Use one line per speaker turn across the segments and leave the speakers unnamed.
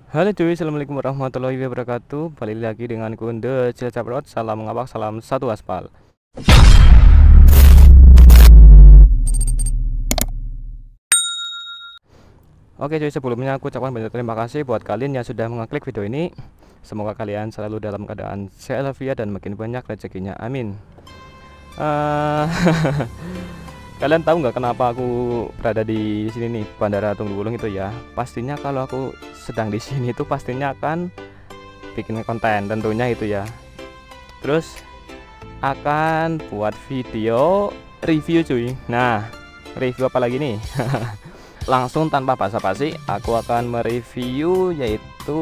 Halo cuy, assalamualaikum warahmatullahi wabarakatuh. Balik lagi dengan Kunde Cilacap. Salam ngabak, salam satu aspal. Oke cuy, sebelumnya aku ucapkan banyak terima kasih buat kalian yang sudah mengklik video ini. Semoga kalian selalu dalam keadaan sehat walafiat dan makin banyak rezekinya. Amin. Eh, Kalian tahu nggak kenapa aku berada di sini nih, Bandara Tunggul Wulung itu ya? Pastinya kalau aku sedang di sini itu pastinya akan bikin konten tentunya itu ya. Terus akan buat video review cuy. Nah, review apa lagi nih? Langsung tanpa basa-basi aku akan mereview yaitu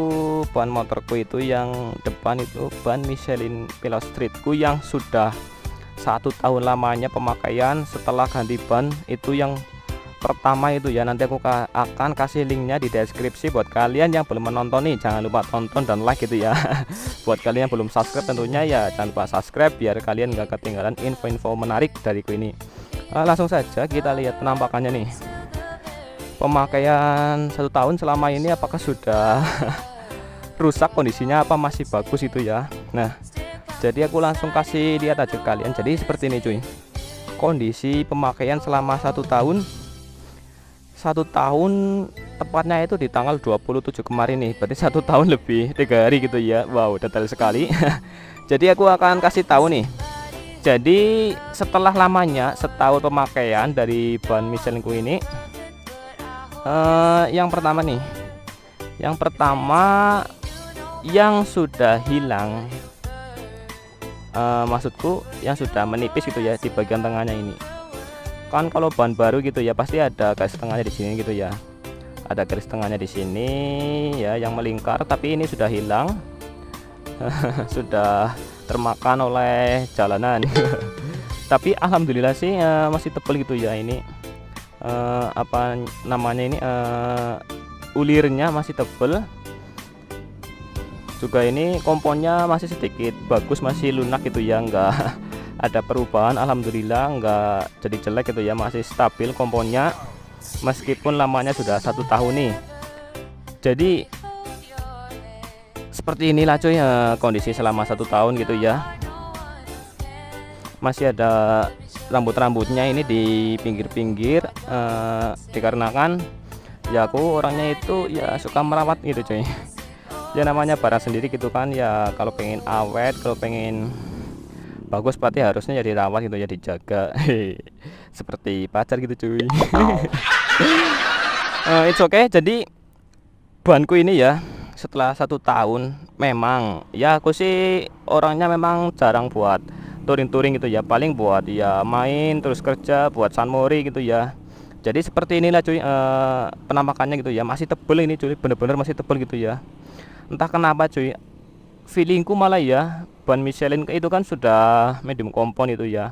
ban motorku itu yang depan itu ban Michelin Pilot Streetku yang sudah 1 tahun lamanya pemakaian setelah ganti ban itu yang pertama itu ya. Nanti aku akan kasih linknya di deskripsi buat kalian yang belum menonton nih, jangan lupa tonton dan like gitu ya. Buat kalian yang belum subscribe tentunya ya jangan lupa subscribe biar kalian gak ketinggalan info-info menarik dariku ini. Langsung saja kita lihat penampakannya nih. Pemakaian 1 tahun selama ini apakah sudah rusak kondisinya apa masih bagus itu ya. Nah, jadi aku langsung kasih lihat aja kalian. Jadi seperti ini cuy, kondisi pemakaian selama 1 tahun. 1 tahun tepatnya itu di tanggal 27 kemarin nih, berarti 1 tahun lebih 3 hari gitu ya. Wow, detail sekali. Jadi aku akan kasih tahu nih. Jadi setelah lamanya setahun pemakaian dari ban Michelinku ini, yang pertama nih, yang pertama yang sudah hilang, maksudku yang sudah menipis gitu ya di bagian tengahnya ini. Kan kalau ban baru gitu ya pasti ada garis tengahnya di sini gitu ya, ada garis tengahnya di sini ya yang melingkar, tapi ini sudah hilang. Sudah termakan oleh jalanan. Tapi alhamdulillah sih masih tebal gitu ya ini, apa namanya ini, ulirnya masih tebal juga. Ini komponnya masih sedikit bagus, masih lunak gitu ya, enggak ada perubahan, alhamdulillah enggak jadi jelek gitu ya, masih stabil komponnya meskipun lamanya sudah 1 tahun nih. Jadi seperti inilah cuy kondisi selama 1 tahun gitu ya. Masih ada rambut-rambutnya ini di pinggir-pinggir, dikarenakan ya aku orangnya itu ya suka merawat gitu cuy. Ya namanya barang sendiri gitu kan ya, kalau pengen awet, kalau pengen bagus berarti harusnya ya dirawat gitu ya, dijaga. Seperti pacar gitu cuy. It's okay. Jadi banku ini ya setelah 1 tahun memang ya aku sih orangnya memang jarang buat touring-touring gitu ya, paling buat ya main terus kerja buat sunmori gitu ya. Jadi seperti inilah cuy penampakannya gitu ya, masih tebel ini cuy, bener-bener masih tebel gitu ya. Entah kenapa cuy, feelingku malah ya ban Michelin itu kan sudah medium kompon itu ya,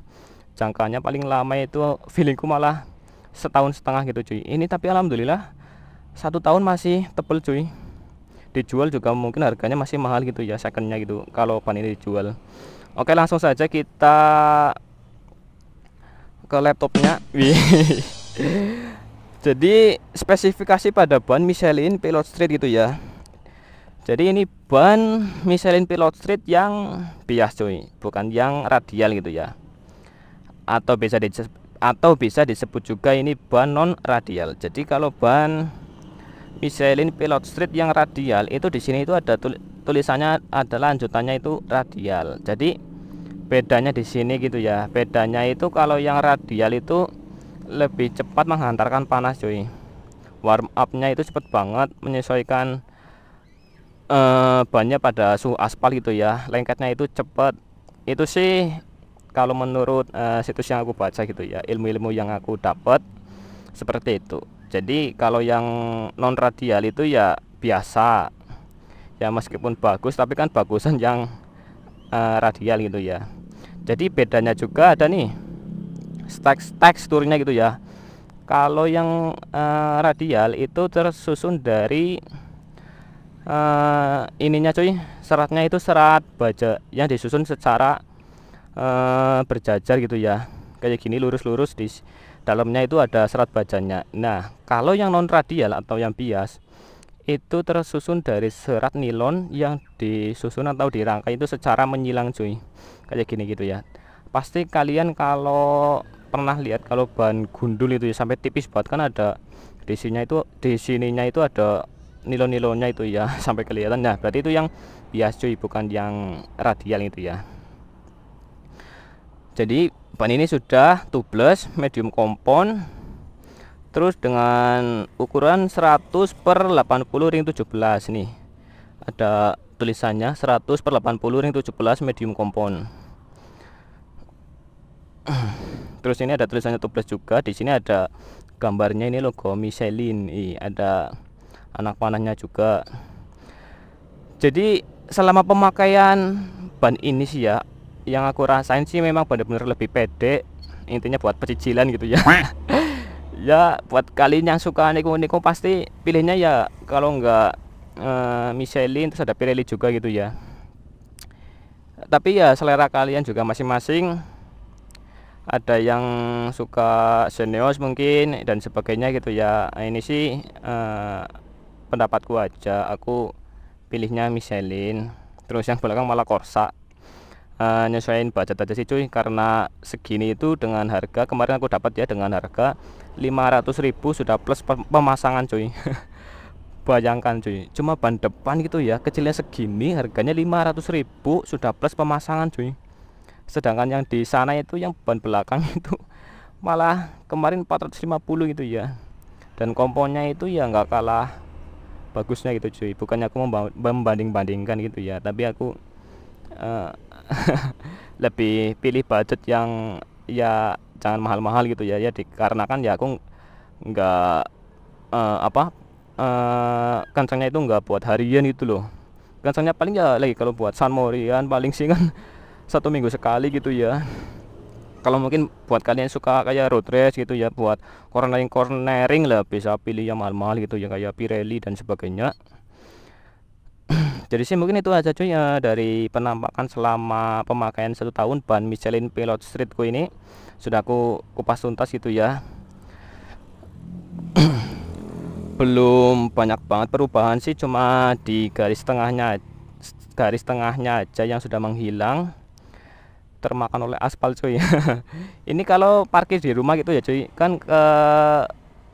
jangkanya paling lama itu feelingku malah 1,5 tahun gitu cuy. Ini tapi alhamdulillah 1 tahun masih tebel cuy. Dijual juga mungkin harganya masih mahal gitu ya, secondnya gitu kalau ban ini dijual. Oke, langsung saja kita ke laptopnya. Wih. Jadi spesifikasi pada ban Michelin Pilot Street gitu ya. Jadi ini ban Michelin Pilot Street yang bias cuy, bukan yang radial gitu ya. Atau bisa disebut juga ini ban non radial. Jadi kalau ban Michelin Pilot Street yang radial itu di sini itu ada tulisannya, ada lanjutannya itu radial. Jadi bedanya di sini gitu ya. Bedanya itu kalau yang radial itu lebih cepat menghantarkan panas cuy. Warm up-nya itu cepat banget, menyesuaikan bannya pada suhu aspal gitu ya. Lengketnya itu cepat. Itu sih kalau menurut situs yang aku baca gitu ya, ilmu-ilmu yang aku dapat seperti itu. Jadi kalau yang non radial itu ya biasa ya, meskipun bagus tapi kan bagusan yang radial gitu ya. Jadi bedanya juga ada nih teksturnya gitu ya. Kalau yang radial itu tersusun dari ininya cuy, seratnya itu serat baja yang disusun secara berjajar gitu ya, kayak gini lurus-lurus. Di dalamnya itu ada serat bajanya. Nah kalau yang non radial atau yang bias itu tersusun dari serat nilon yang disusun atau dirangkai itu secara menyilang cuy, kayak gini gitu ya. Pasti kalian kalau pernah lihat kalau ban gundul itu ya sampai tipis banget kan, ada di sininya itu ada nilon-nilonnya itu ya sampai kelihatan. Nah berarti itu yang bias cuy, bukan yang radial itu ya. Jadi ban ini sudah tubeless medium compound, terus dengan ukuran 100 per 80 ring 17 nih, ada tulisannya 100 per 80 ring 17 medium compound. Terus ini ada tulisannya tubeless juga, di sini ada gambarnya, ini logo Michelin, ada anak panahnya juga. Jadi selama pemakaian ban ini sih ya, yang aku rasain sih memang benar-benar lebih pede, intinya buat pecicilan gitu ya. Ya buat kalian yang suka niko-niko pasti pilihnya ya, kalau enggak Michelin terus ada Pirelli juga gitu ya. Tapi ya selera kalian juga masing-masing, ada yang suka Xeneos mungkin dan sebagainya gitu ya. Ini sih pendapatku aja, aku pilihnya Michelin. Terus yang belakang malah Corsa, nyesuaiin budget aja sih cuy, karena segini itu dengan harga kemarin aku dapat ya dengan harga 500.000 sudah plus pemasangan cuy. Bayangkan cuy, cuma ban depan gitu ya kecilnya segini harganya 500.000 sudah plus pemasangan cuy. Sedangkan yang di sana itu yang ban belakang itu malah kemarin 450 gitu ya. Dan komponnya itu ya nggak kalah bagusnya gitu cuy. Bukannya aku membanding-bandingkan gitu ya, tapi aku lebih pilih budget yang ya jangan mahal-mahal gitu ya, dikarenakan ya aku nggak kencangnya itu nggak buat harian gitu loh. Kencangnya paling ya lagi kalau buat San Morian paling sih kan 1 minggu sekali gitu ya. Kalau mungkin buat kalian suka kayak road race gitu ya, buat cornering lah, bisa pilih yang mahal-mahal gitu ya kayak Pirelli dan sebagainya. Jadi sih mungkin itu aja cuy ya dari penampakan selama pemakaian 1 tahun ban Michelin Pilot Streetku ini, sudah aku kupas tuntas gitu ya. Belum banyak banget perubahan sih, cuma di garis tengahnya aja yang sudah menghilang, termakan oleh aspal cuy. Ini kalau parkir di rumah gitu ya cuy, kan ke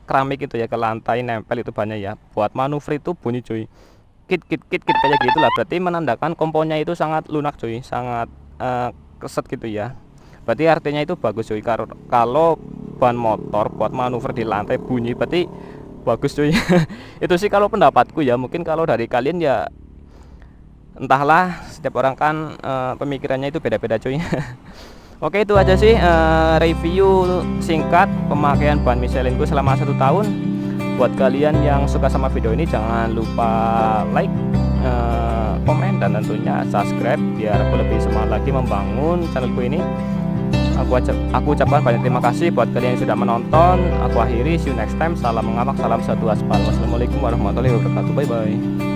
keramik itu ya, ke lantai nempel itu banyak ya, buat manuver itu bunyi cuy, kit kayak gitulah. Berarti menandakan komponnya itu sangat lunak cuy, sangat keset gitu ya. Berarti artinya itu bagus cuy. Kalau ban motor buat manuver di lantai bunyi berarti bagus cuy. Itu sih kalau pendapatku ya, mungkin kalau dari kalian ya entahlah, setiap orang kan pemikirannya itu beda-beda cuy. Oke itu aja sih review singkat pemakaian ban Michelinku selama 1 tahun. Buat kalian yang suka sama video ini jangan lupa like, komen, dan tentunya subscribe biar aku lebih semangat lagi membangun channelku ini. Aku ucapkan banyak terima kasih buat kalian yang sudah menonton. Aku akhiri, see you next time. Salam mengamak, salam satu aspal. Wassalamualaikum warahmatullahi wabarakatuh. Bye bye.